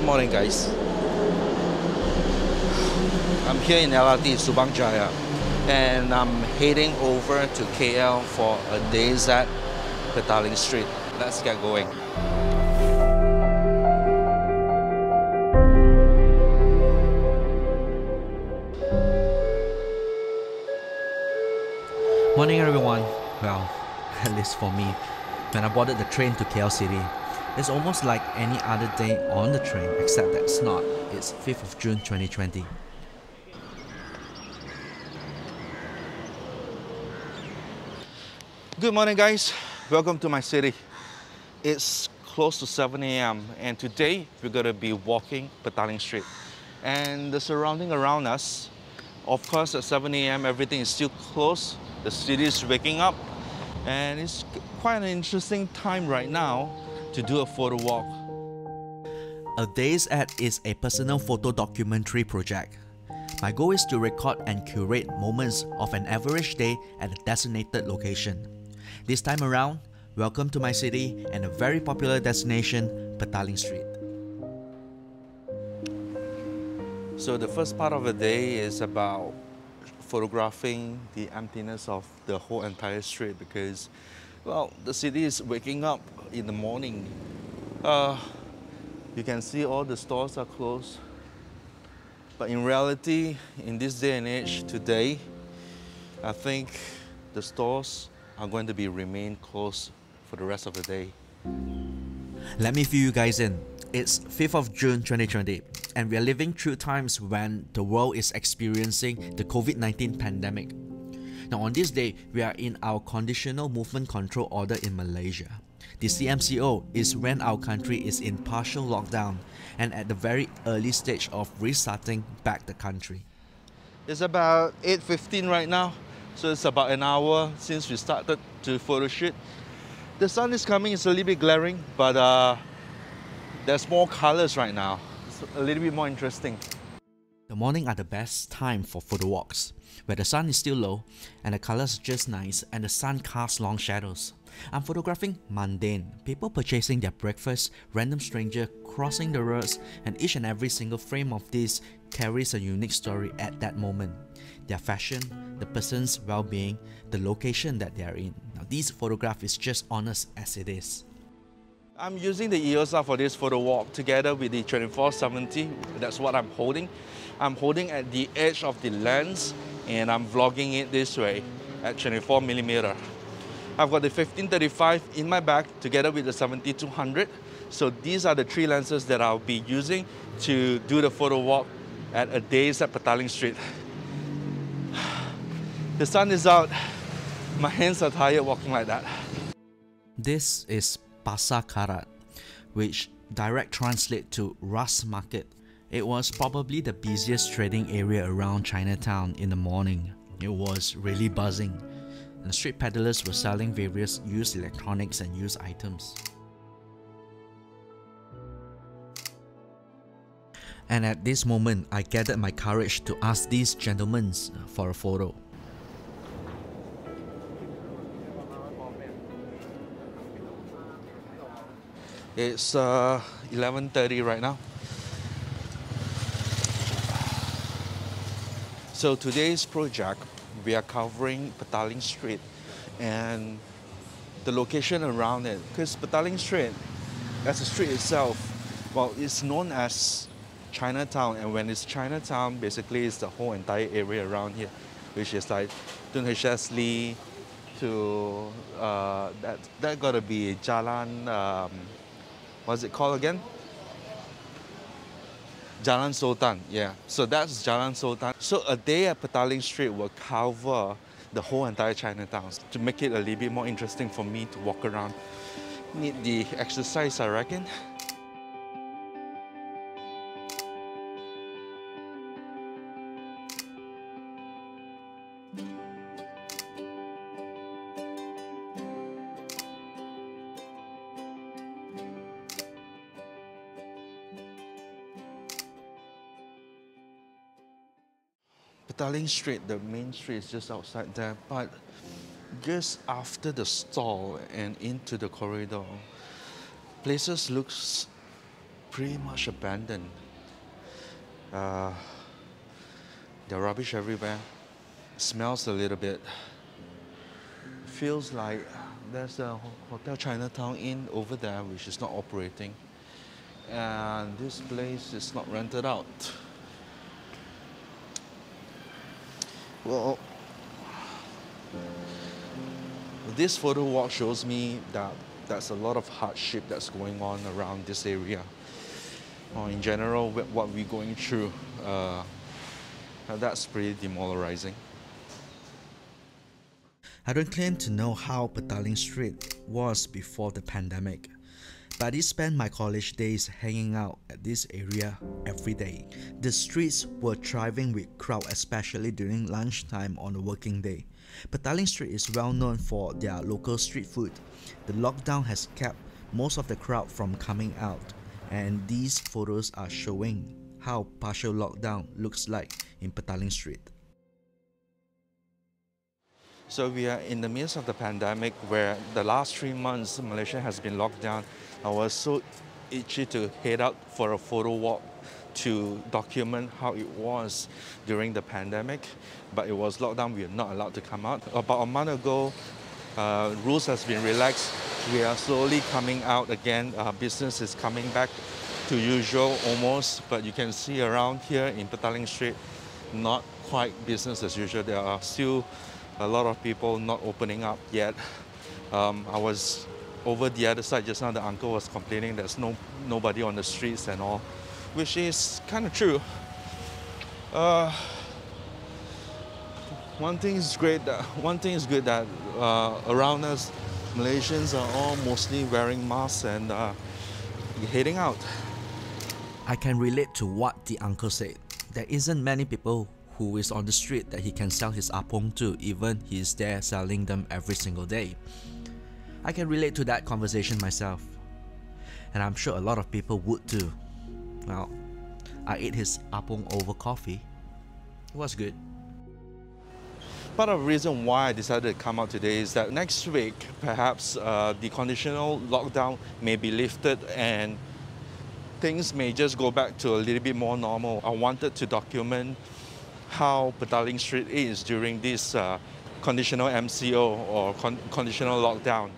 morning, guys. I'm here in LRT Subang Jaya and I'm heading over to KL for a day's at Petaling Street. Let's get going. Morning everyone. Well, at least for me, when I boarded the train to KL City, it's almost like any other day on the train, except that it's not. It's 5th of June 2020. Good morning, guys. Welcome to my city. It's close to 7 a.m. and today we're going to be walking Petaling Street. And the surrounding around us, of course at 7 a.m. everything is still closed. The city is waking up and it's quite an interesting time right now to do a photo walk. A Day's At is a personal photo documentary project. My goal is to record and curate moments of an average day at a designated location. This time around, welcome to my city and a very popular destination, Petaling Street. So the first part of the day is about photographing the emptiness of the whole entire street because, well, the city is waking up in the morning. You can see all the stores are closed. But in reality, in this day and age today, I think the stores are going to remain closed for the rest of the day. Let me fill you guys in. It's 5th of June 2020 and we are living through times when the world is experiencing the COVID-19 pandemic. Now on this day, we are in our Conditional Movement Control Order in Malaysia. The CMCO is when our country is in partial lockdown and at the very early stage of restarting back the country. It's about 8:15 right now, so it's about an hour since we started to photo shoot. The sun is coming, it's a little bit glaring, but there's more colors right now. It's a little bit more interesting. The morning are the best time for photo walks, where the sun is still low and the colors are just nice and the sun casts long shadows. I'm photographing mundane, people purchasing their breakfast, random stranger crossing the roads, and each and every single frame of this carries a unique story at that moment. Their fashion, the person's well-being, the location that they are in. Now this photograph is just honest as it is. I'm using the EOS R for this photo walk together with the 24-70. That's what I'm holding. I'm holding at the edge of the lens and I'm vlogging it this way at 24mm. I've got the 15-35 in my bag together with the 70-200. So these are the three lenses that I'll be using to do the photo walk at a day's at Petaling Street. The sun is out. My hands are tired walking like that. This is Pasar Karat, which direct translate to Ras Market. It was probably the busiest trading area around Chinatown in the morning. It was really buzzing. And street peddlers were selling various used electronics and used items. And at this moment, I gathered my courage to ask these gentlemen for a photo. It's 11:30 right now. So today's project, we are covering Petaling Street and the location around it. Because Petaling Street, as a street itself, well, it's known as Chinatown. And when it's Chinatown, basically it's the whole entire area around here, which is like Tun Hsli to, that gotta be Jalan, what's it called again? Jalan Sultan, yeah. So that's Jalan Sultan. So a day at Petaling Street will cover the whole entire Chinatown to make it a little bit more interesting for me to walk around. Need the exercise, I reckon. Petaling Street, the main street is just outside there, but just after the stall and into the corridor, places looks pretty much abandoned. Uh, there are rubbish everywhere. Smells a little bit. Feels like there's a Hotel Chinatown Inn over there which is not operating. And this place is not rented out. Well, this photo walk shows me that there's a lot of hardship that's going on around this area. Or in general, what we're going through, that's pretty demoralizing. I don't claim to know how Petaling Street was before the pandemic, but I spent my college days hanging out at this area every day. The streets were thriving with crowd, especially during lunchtime on a working day. Petaling Street is well known for their local street food. The lockdown has kept most of the crowd from coming out, and these photos are showing how partial lockdown looks like in Petaling Street. So we are in the midst of the pandemic where the last 3 months Malaysia has been locked down. I was so itchy to head out for a photo walk to document how it was during the pandemic, but it was locked down. We are not allowed to come out. About a month ago, rules has been relaxed. We are slowly coming out again. Business is coming back to usual almost, but you can see around here in Petaling Street, not quite business as usual. There are still a lot of people not opening up yet. I was over the other side just now. The uncle was complaining there's nobody on the streets and all, which is kind of true. One thing is good that around us, Malaysians are all mostly wearing masks and heading out. I can relate to what the uncle said. There isn't many people who is on the street that he can sell his apong to, even he is there selling them every single day. I can relate to that conversation myself, and I'm sure a lot of people would too. Well, I ate his apong over coffee. It was good. Part of the reason why I decided to come out today is that next week, perhaps the conditional lockdown may be lifted and things may just go back to a little bit more normal. I wanted to document how Petaling Street is during this conditional MCO or conditional lockdown.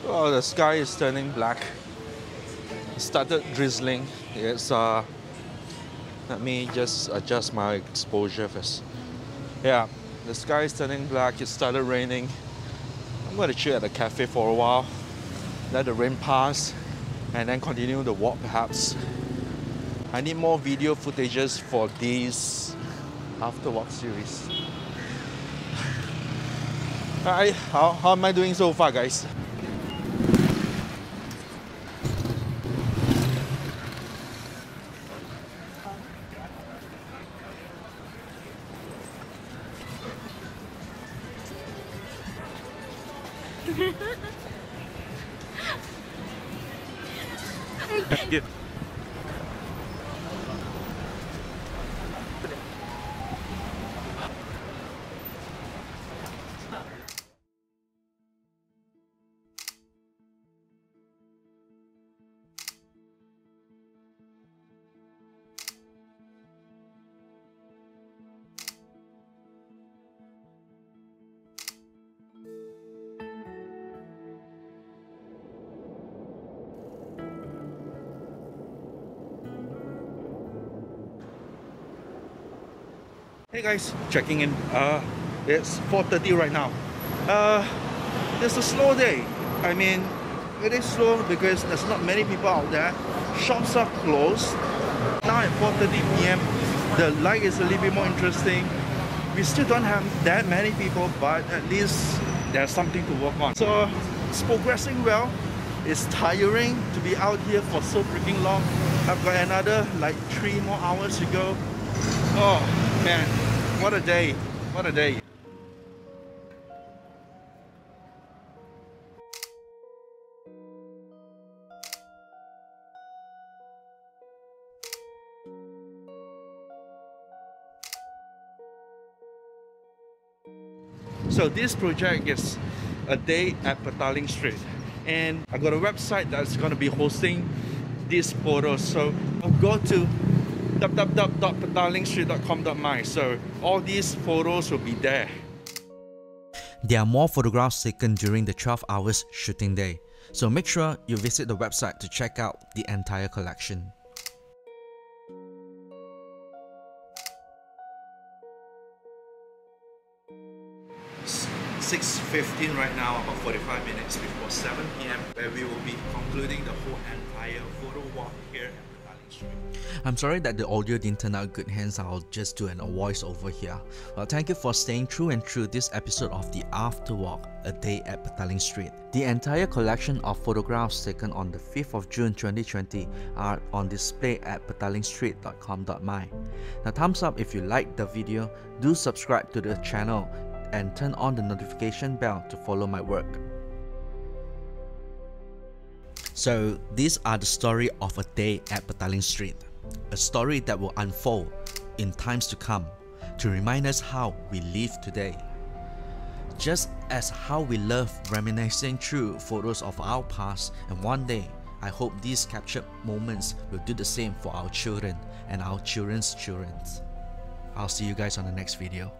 Oh, the sky is turning black. It started drizzling. It's let me just adjust my exposure first. Yeah, the sky is turning black. It started raining. I'm going to chill at the cafe for a while, let the rain pass, and then continue the walk perhaps. I need more video footages for this after walk series. Alright, how am I doing so far, guys? Thank you. Hey guys, checking in. It's 4:30 right now. It's a slow day. I mean, it is slow because there's not many people out there. Shops are closed. Now at 4:30 p.m., the light is a little bit more interesting. We still don't have that many people, but at least there's something to work on. So it's progressing well. It's tiring to be out here for so freaking long. I've got another like 3 more hours to go. Oh man, what a day, what a day. So this project is a day at Petaling Street, and I got a website that's going to be hosting these photos. So I'll go to www.petalingstreet.com.my. So all these photos will be there. There are more photographs taken during the 12 hours shooting day, so make sure you visit the website to check out the entire collection. It's 6:15 right now, about 45 minutes before 7 p.m. where we will be concluding the whole entire photo walk here at Petaling Street. I'm sorry that the audio didn't turn out good, hence I'll just do a voice over here. Well, thank you for staying true and through this episode of the After Walk, a day at Petaling Street. The entire collection of photographs taken on the 5th of June 2020 are on display at petalingstreet.com.my. Now, thumbs up if you liked the video, do subscribe to the channel and turn on the notification bell to follow my work. So these are the story of a day at Petaling Street, a story that will unfold in times to come to remind us how we live today. Just as how we love reminiscing through photos of our past, and one day I hope these captured moments will do the same for our children and our children's children. I'll see you guys on the next video.